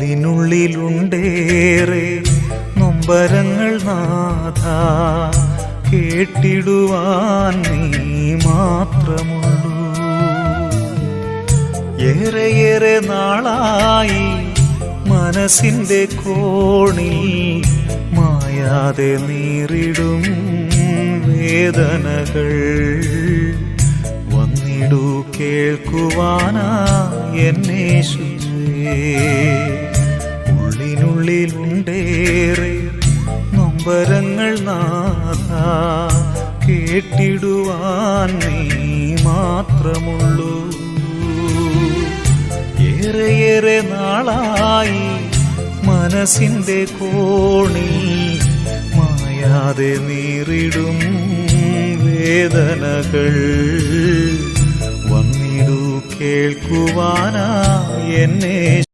ഉള്ളിനുള്ളിലുണ്ടേറെ നൊമ്പരങ്ങൾ നാഥ, കേട്ടിടുവാൻ നീ മാത്രമുള്ളൂ. ഏറെയേറെ നാളായി മനസ്സിന്റെ കോണിൽ മായാതെ നീറിടും വേദനകൾ. വന്നിടൂ കേൾക്കുവാനാ എന്നേശുവേ. ഉള്ളിനുള്ളിലുണ്ടേറെ നൊമ്പരങ്ങൾ നാഥ, കേട്ടിടുവാൻ നീ മാത്രമുള്ളൂ. ഏറെയേറെ നാളായി മനസ്സിന്റെ കോണിൽ മായാതെ നീറിടും വേദനകൾ. വന്നിടൂ കേൾക്കുവാനാ എന്നെ